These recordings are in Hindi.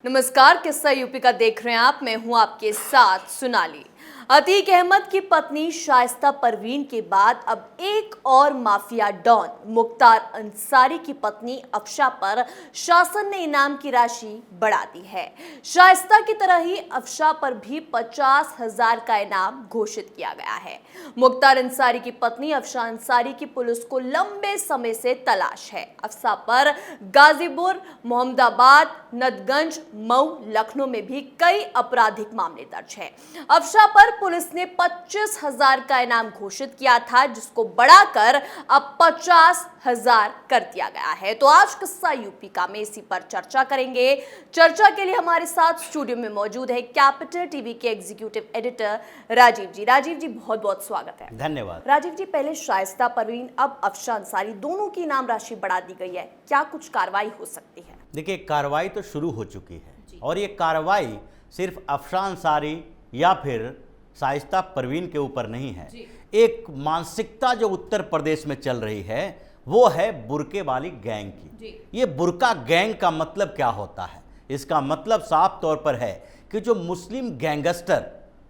नमस्कार, किस्सा यूपी का देख रहे हैं आप। मैं हूं आपके साथ सोनाली। अतीक अहमद की पत्नी शाइस्ता परवीन के बाद अब एक और माफिया डॉन मुख्तार अंसारी की पत्नी अफशा पर शासन ने इनाम की राशि बढ़ा दी है। शाइस्ता की तरह ही अफशा पर भी 50,000 का इनाम घोषित किया गया है। मुख्तार अंसारी की पत्नी अफशा अंसारी की पुलिस को लंबे समय से तलाश है। अफशा पर गाजीपुर, मोहम्मदाबाद, नदगंज, मऊ, लखनऊ में भी कई आपराधिक मामले दर्ज हैं। अफशा पर पुलिस ने 25,000 का इनाम घोषित किया था, जिसको बढ़ाकर अब 50,000 कर दिया गया है। तो आज किस्सा यूपी का में इसी पर चर्चा करेंगे। चर्चा के लिए हमारे साथ स्टूडियो में मौजूद है कैपिटल टीवी के एग्जीक्यूटिव एडिटर राजीव जी। राजीव जी, बहुत बहुत स्वागत है। धन्यवाद। राजीव जी, पहले शाइस्ता परवीन, अब अफशा अंसारी, दोनों की इनाम राशि बढ़ा दी गई है। क्या कुछ कार्रवाई हो सकती है? देखिए, कार्रवाई तो शुरू हो चुकी है और ये कार्रवाई सिर्फ अफशा अंसारी या फिर शाइस्ता परवीन के ऊपर नहीं है। एक मानसिकता जो उत्तर प्रदेश में चल रही है वो है बुर्के वाली गैंग की। ये बुर्का गैंग का मतलब क्या होता है? इसका मतलब साफ तौर पर है कि जो मुस्लिम गैंगस्टर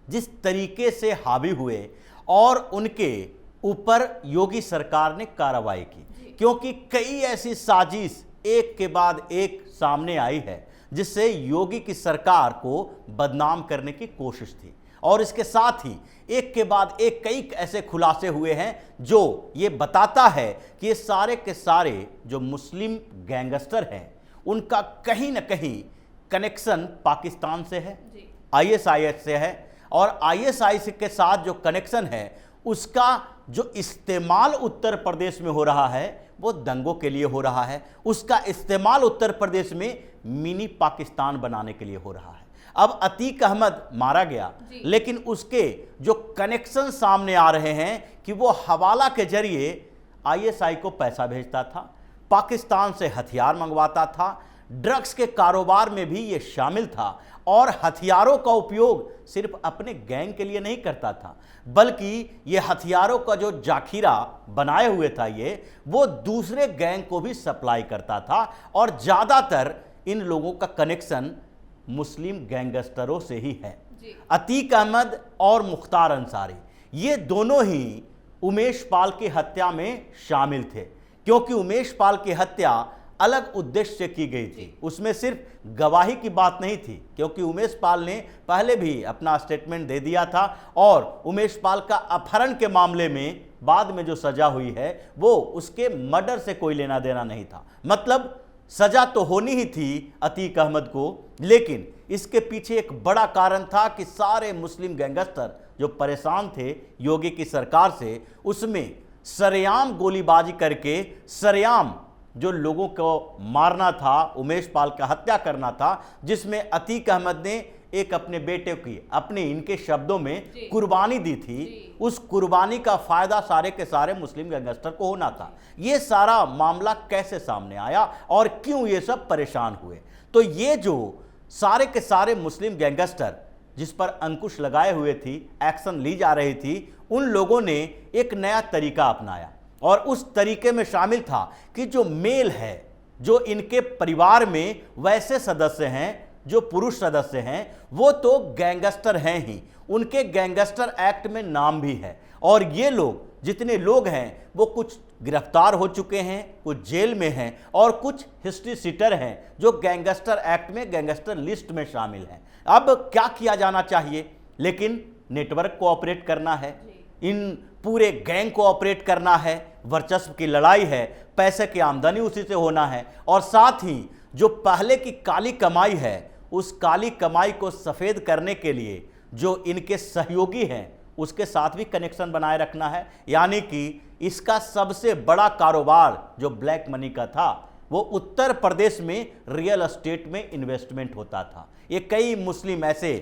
जिस तरीके से हावी हुए और उनके ऊपर योगी सरकार ने कार्रवाई की, क्योंकि कई ऐसी साजिश एक के बाद एक सामने आई है जिससे योगी की सरकार को बदनाम करने की कोशिश थी। और इसके साथ ही एक के बाद एक कई ऐसे खुलासे हुए हैं जो ये बताता है कि ये सारे के सारे जो मुस्लिम गैंगस्टर हैं उनका कहीं ना कहीं कनेक्शन पाकिस्तान से है, आईएसआईएस से है। और आईएसआई के साथ जो कनेक्शन है उसका जो इस्तेमाल उत्तर प्रदेश में हो रहा है वो दंगों के लिए हो रहा है। उसका इस्तेमाल उत्तर प्रदेश में मिनी पाकिस्तान बनाने के लिए हो रहा है। अब अतीक अहमद मारा गया, लेकिन उसके जो कनेक्शन सामने आ रहे हैं कि वो हवाला के जरिए आईएसआई को पैसा भेजता था, पाकिस्तान से हथियार मंगवाता था, ड्रग्स के कारोबार में भी ये शामिल था और हथियारों का उपयोग सिर्फ अपने गैंग के लिए नहीं करता था, बल्कि ये हथियारों का जो जाखिरा बनाए हुए था वो दूसरे गैंग को भी सप्लाई करता था। और ज़्यादातर इन लोगों का कनेक्शन मुस्लिम गैंगस्टरों से ही है। अतीक अहमद और मुख्तार अंसारी ये दोनों ही उमेश पाल की हत्या में शामिल थे, क्योंकि उमेश पाल की हत्या अलग उद्देश्य से की गई थी। उसमें सिर्फ गवाही की बात नहीं थी, क्योंकि उमेश पाल ने पहले भी अपना स्टेटमेंट दे दिया था और उमेश पाल का अपहरण के मामले में बाद में जो सजा हुई है वो उसके मर्डर से कोई लेना देना नहीं था। मतलब सजा तो होनी ही थी अतीक अहमद को, लेकिन इसके पीछे एक बड़ा कारण था कि सारे मुस्लिम गैंगस्टर जो परेशान थे योगी की सरकार से, उसमें सरेआम गोलीबाजी करके सरेआम जो लोगों को मारना था, उमेश पाल का हत्या करना था, जिसमें अतीक अहमद ने एक अपने बेटे की, अपने इनके शब्दों में, कुर्बानी दी थी। उस कुर्बानी का फायदा सारे के सारे मुस्लिम गैंगस्टर को होना था। ये सारा मामला कैसे सामने आया और क्यों ये सब परेशान हुए? तो ये जो सारे के सारे मुस्लिम गैंगस्टर जिस पर अंकुश लगाए हुए थी, एक्शन ली जा रही थी, उन लोगों ने एक नया तरीका अपनाया और उस तरीके में शामिल था कि जो मेल है, जो इनके परिवार में वैसे सदस्य हैं जो पुरुष सदस्य हैं, वो तो गैंगस्टर हैं ही, उनके गैंगस्टर एक्ट में नाम भी है। और ये लोग जितने लोग हैं वो कुछ गिरफ्तार हो चुके हैं, कुछ जेल में हैं और कुछ हिस्ट्री सीटर हैं जो गैंगस्टर एक्ट में, गैंगस्टर लिस्ट में शामिल हैं। अब क्या किया जाना चाहिए? लेकिन नेटवर्क को ऑपरेट करना है, इन पूरे गैंग को ऑपरेट करना है, वर्चस्व की लड़ाई है, पैसे की आमदनी उसी से होना है और साथ ही जो पहले की काली कमाई है उस काली कमाई को सफ़ेद करने के लिए जो इनके सहयोगी हैं उसके साथ भी कनेक्शन बनाए रखना है। यानी कि इसका सबसे बड़ा कारोबार जो ब्लैक मनी का था वो उत्तर प्रदेश में रियल एस्टेट में इन्वेस्टमेंट होता था। ये कई मुस्लिम ऐसे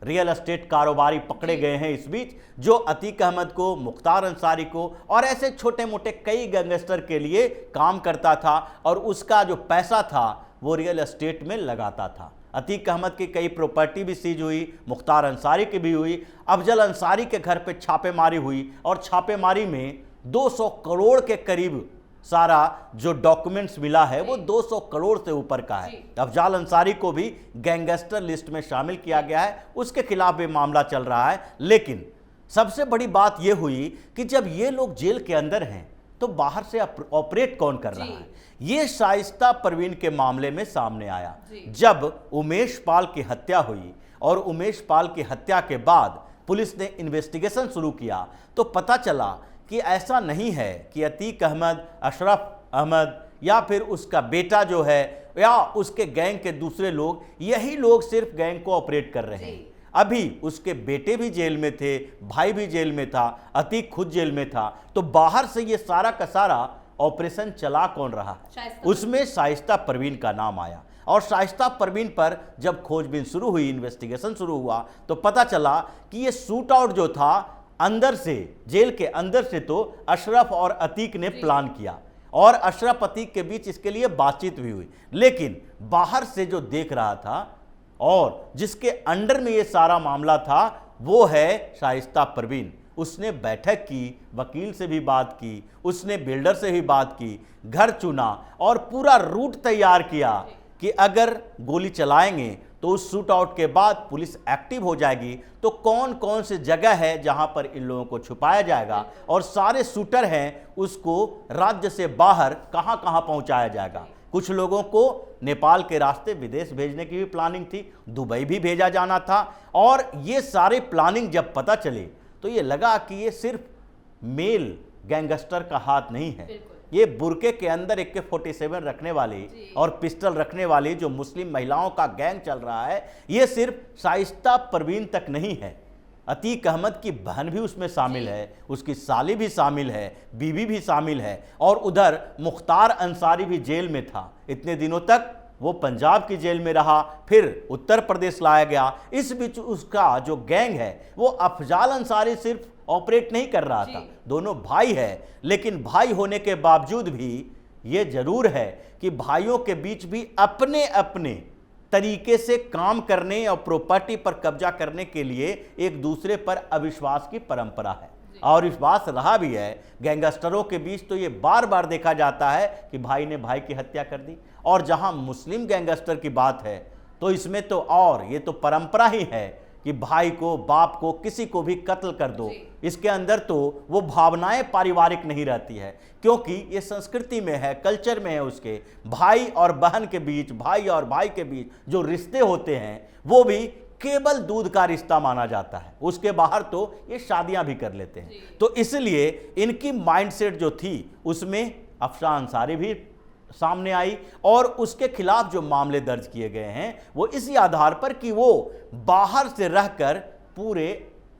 रियल एस्टेट कारोबारी पकड़े गए हैं इस बीच, जो अतीक अहमद को, मुख्तार अंसारी को और ऐसे छोटे मोटे कई गैंगस्टर के लिए काम करता था और उसका जो पैसा था वो रियल एस्टेट में लगाता था। अतीक अहमद की कई प्रॉपर्टी भी सीज हुई, मुख्तार अंसारी की भी हुई। अफजल अंसारी के घर पे छापेमारी हुई और छापेमारी में 200 करोड़ के करीब सारा जो डॉक्यूमेंट्स मिला है वो 200 करोड़ से ऊपर का है। अफजाल अंसारी को भी गैंगस्टर लिस्ट में शामिल किया गया है, उसके खिलाफ भी मामला चल रहा है। लेकिन सबसे बड़ी बात यह हुई कि जब ये लोग जेल के अंदर हैं तो बाहर से ऑपरेट कौन कर रहा है? ये शाइस्ता परवीन के मामले में सामने आया जब उमेश पाल की हत्या हुई, और उमेश पाल की हत्या के बाद पुलिस ने इन्वेस्टिगेशन शुरू किया तो पता चला कि ऐसा नहीं है कि अतीक अहमद, अशरफ अहमद या फिर उसका बेटा जो है या उसके गैंग के दूसरे लोग, यही लोग सिर्फ गैंग को ऑपरेट कर रहे हैं। अभी उसके बेटे भी जेल में थे, भाई भी जेल में था, अतीक खुद जेल में था। तो बाहर से ये सारा का सारा ऑपरेशन चला कौन रहा है? उसमें शाइस्ता परवीन का नाम आया, और शाइस्ता परवीन पर जब खोजबीन शुरू हुई, इन्वेस्टिगेशन शुरू हुआ तो पता चला कि ये शूट आउट जो था अंदर से, जेल के अंदर से तो अशरफ और अतीक ने प्लान किया, और अशरफ अतीक के बीच इसके लिए बातचीत भी हुई। लेकिन बाहर से जो देख रहा था और जिसके अंडर में ये सारा मामला था वो है शाइस्ता परवीन। उसने बैठक की, वकील से भी बात की, उसने बिल्डर से भी बात की, घर चुना और पूरा रूट तैयार किया कि अगर गोली चलाएंगे तो उस शूट आउट के बाद पुलिस एक्टिव हो जाएगी, तो कौन कौन सी जगह है जहां पर इन लोगों को छुपाया जाएगा, और सारे शूटर हैं उसको राज्य से बाहर कहां कहां पहुंचाया जाएगा। कुछ लोगों को नेपाल के रास्ते विदेश भेजने की भी प्लानिंग थी, दुबई भी भेजा जाना था। और ये सारे प्लानिंग जब पता चले तो ये लगा कि ये सिर्फ मेल गैंगस्टर का हाथ नहीं है, ये बुरके के अंदर AK-47 रखने वाली और पिस्टल रखने वाली जो मुस्लिम महिलाओं का गैंग चल रहा है, ये सिर्फ शाइस्ता परवीन तक नहीं है, अतीक अहमद की बहन भी उसमें शामिल है, उसकी साली भी शामिल है, बीवी भी शामिल है, और उधर मुख्तार अंसारी भी जेल में था। इतने दिनों तक वो पंजाब की जेल में रहा, फिर उत्तर प्रदेश लाया गया। इस बीच उसका जो गैंग है वो अफजाल अंसारी सिर्फ ऑपरेट नहीं कर रहा था, दोनों भाई है, लेकिन भाई होने के बावजूद भी ये जरूर है कि भाइयों के बीच भी अपने अपने तरीके से काम करने और प्रॉपर्टी पर कब्जा करने के लिए एक दूसरे पर अविश्वास की परंपरा है, और विश्वास रहा भी है। गैंगस्टरों के बीच तो ये बार बार देखा जाता है कि भाई ने भाई की हत्या कर दी, और जहां मुस्लिम गैंगस्टर की बात है तो इसमें तो और ये तो परंपरा ही है कि भाई को, बाप को, किसी को भी कत्ल कर दो। इसके अंदर तो वो भावनाएं पारिवारिक नहीं रहती है, क्योंकि ये संस्कृति में है, कल्चर में है। उसके भाई और बहन के बीच, भाई और भाई के बीच जो रिश्ते होते हैं वो भी केवल दूध का रिश्ता माना जाता है, उसके बाहर तो ये शादियां भी कर लेते हैं। तो इसलिए इनकी माइंडसेट जो थी उसमें अफशान अंसारी भी सामने आई, और उसके खिलाफ जो मामले दर्ज किए गए हैं वो इसी आधार पर कि वो बाहर से रहकर पूरे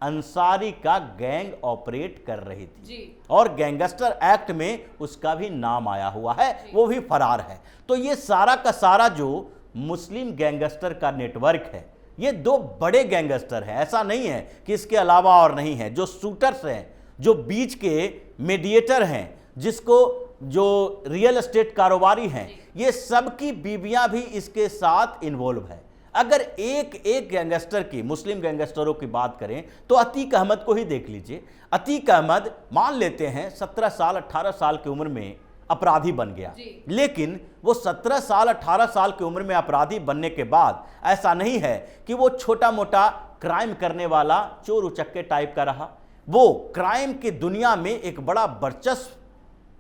अंसारी का गैंग ऑपरेट कर रही थी, और गैंगस्टर एक्ट में उसका भी नाम आया हुआ है, वो भी फरार है। तो ये सारा का सारा जो मुस्लिम गैंगस्टर का नेटवर्क है, ये दो बड़े गैंगस्टर हैं, ऐसा नहीं है कि इसके अलावा और नहीं है। जो शूटर्स हैं, जो बीच के मीडिएटर हैं, जिसको जो रियल एस्टेट कारोबारी हैं, ये सब की बीवियां भी इसके साथ इन्वॉल्व है। अगर एक एक गैंगस्टर की, मुस्लिम गैंगस्टरों की बात करें तो अतीक अहमद को ही देख लीजिए। अतीक अहमद मान लेते हैं 17 साल 18 साल की उम्र में अपराधी बन गया, लेकिन वो 17 साल 18 साल की उम्र में अपराधी बनने के बाद ऐसा नहीं है कि वो छोटा मोटा क्राइम करने वाला चोर उचक्के टाइप का रहा। वो क्राइम की दुनिया में एक बड़ा वर्चस्व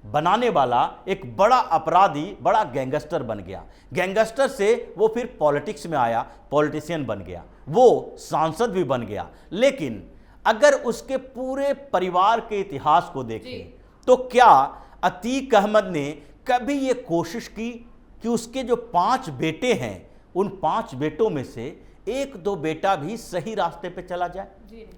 बनाने वाला एक बड़ा अपराधी, बड़ा गैंगस्टर बन गया। गैंगस्टर से वो फिर पॉलिटिक्स में आया, पॉलिटिशियन बन गया, वो सांसद भी बन गया। लेकिन अगर उसके पूरे परिवार के इतिहास को देखें तो क्या अतीक अहमद ने कभी ये कोशिश की कि उसके जो 5 बेटे हैं, उन 5 बेटों में से 1-2 बेटा भी सही रास्ते पे चला जाए,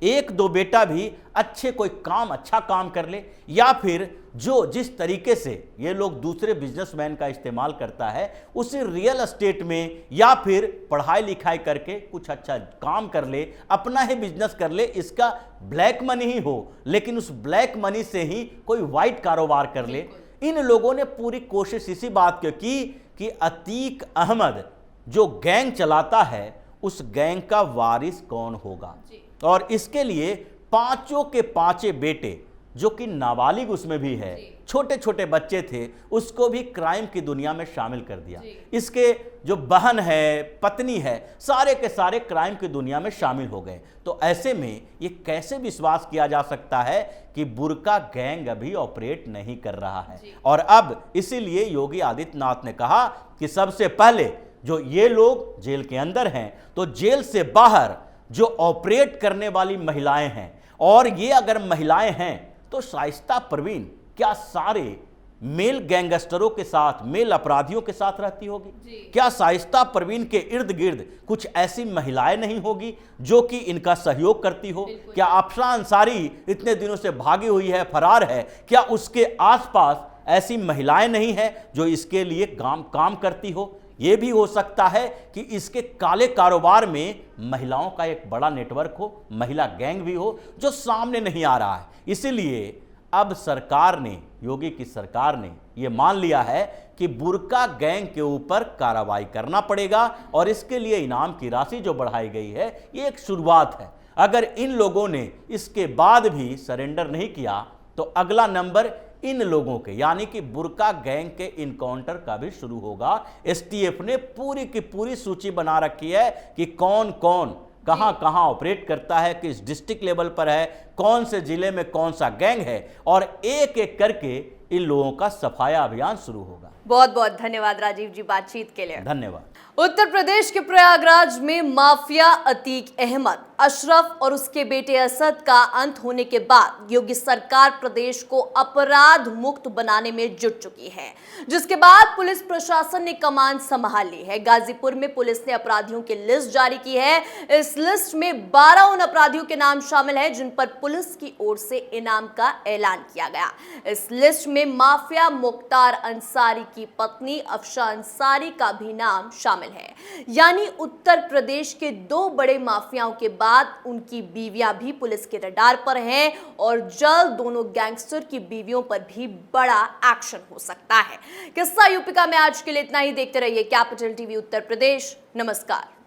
1-2 बेटा भी अच्छे कोई काम, अच्छा काम कर ले, या फिर जो जिस तरीके से ये लोग दूसरे बिजनेसमैन का इस्तेमाल करता है उसे रियल एस्टेट में या फिर पढ़ाई लिखाई करके कुछ अच्छा काम कर ले, अपना ही बिजनेस कर ले, इसका ब्लैक मनी ही हो, लेकिन उस ब्लैक मनी से ही कोई वाइट कारोबार कर ले। इन लोगों ने पूरी कोशिश इसी बात की कि अतीक अहमद जो गैंग चलाता है उस गैंग का वारिस कौन होगा, और इसके लिए 5 के 5 बेटे जो कि नाबालिग उसमें भी है, छोटे छोटे बच्चे थे, उसको भी क्राइम की दुनिया में शामिल कर दिया। इसके जो बहन है, पत्नी है, सारे के सारे क्राइम की दुनिया में शामिल हो गए। तो ऐसे में ये कैसे विश्वास किया जा सकता है कि बुर्का गैंग अभी ऑपरेट नहीं कर रहा है। और अब इसीलिए योगी आदित्यनाथ ने कहा कि सबसे पहले जो ये लोग जेल के अंदर हैं, तो जेल से बाहर जो ऑपरेट करने वाली महिलाएं हैं, और ये अगर महिलाएं हैं तो शाइस्ता परवीन क्या सारे मेल गैंगस्टरों के साथ, मेल अपराधियों के साथ रहती होगी? क्या शाइस्ता परवीन के इर्द गिर्द कुछ ऐसी महिलाएं नहीं होगी जो कि इनका सहयोग करती हो? क्या अफशान अंसारी इतने दिनों से भागी हुई है, फरार है, क्या उसके आसपास ऐसी महिलाएं नहीं है जो इसके लिए काम करती हो? यह भी हो सकता है कि इसके काले कारोबार में महिलाओं का एक बड़ा नेटवर्क हो, महिला गैंग भी हो जो सामने नहीं आ रहा है। इसीलिए अब सरकार ने, योगी की सरकार ने यह मान लिया है कि बुर्का गैंग के ऊपर कार्रवाई करना पड़ेगा, और इसके लिए इनाम की राशि जो बढ़ाई गई है ये एक शुरुआत है। अगर इन लोगों ने इसके बाद भी सरेंडर नहीं किया तो अगला नंबर इन लोगों के, यानी कि बुर्का गैंग के इनकाउंटर का भी शुरू होगा। एसटीएफ ने पूरी की पूरी सूची बना रखी है कि कौन कौन कहां कहां ऑपरेट करता है, किस डिस्ट्रिक्ट लेवल पर है, कौन से जिले में कौन सा गैंग है, और एक एक करके इन लोगों का सफाया अभियान शुरू होगा। बहुत बहुत धन्यवाद राजीव जी बातचीत के लिए। धन्यवाद। उत्तर प्रदेश के प्रयागराज में माफिया अतीक अहमद, अशरफ और उसके बेटे असद का अंत होने के बाद योगी सरकार प्रदेश को अपराध मुक्त बनाने में जुट चुकी है, जिसके बाद पुलिस प्रशासन ने कमान संभाल ली है। गाजीपुर में पुलिस ने अपराधियों की लिस्ट जारी की है। इस लिस्ट में 12 उन अपराधियों के नाम शामिल हैं जिन पर पुलिस की ओर से इनाम का ऐलान किया गया। इस लिस्ट में माफिया मुख्तार अंसारी की पत्नी अफशान अंसारी का भी नाम शामिल है। यानी उत्तर प्रदेश के 2 बड़े माफियाओं के बाद उनकी बीवियां भी पुलिस के रडार पर हैं, और जल्द दोनों गैंगस्टर की बीवियों पर भी बड़ा एक्शन हो सकता है। किस्सा यूपी का में आज के लिए इतना ही। देखते रहिए कैपिटल टीवी उत्तर प्रदेश। नमस्कार।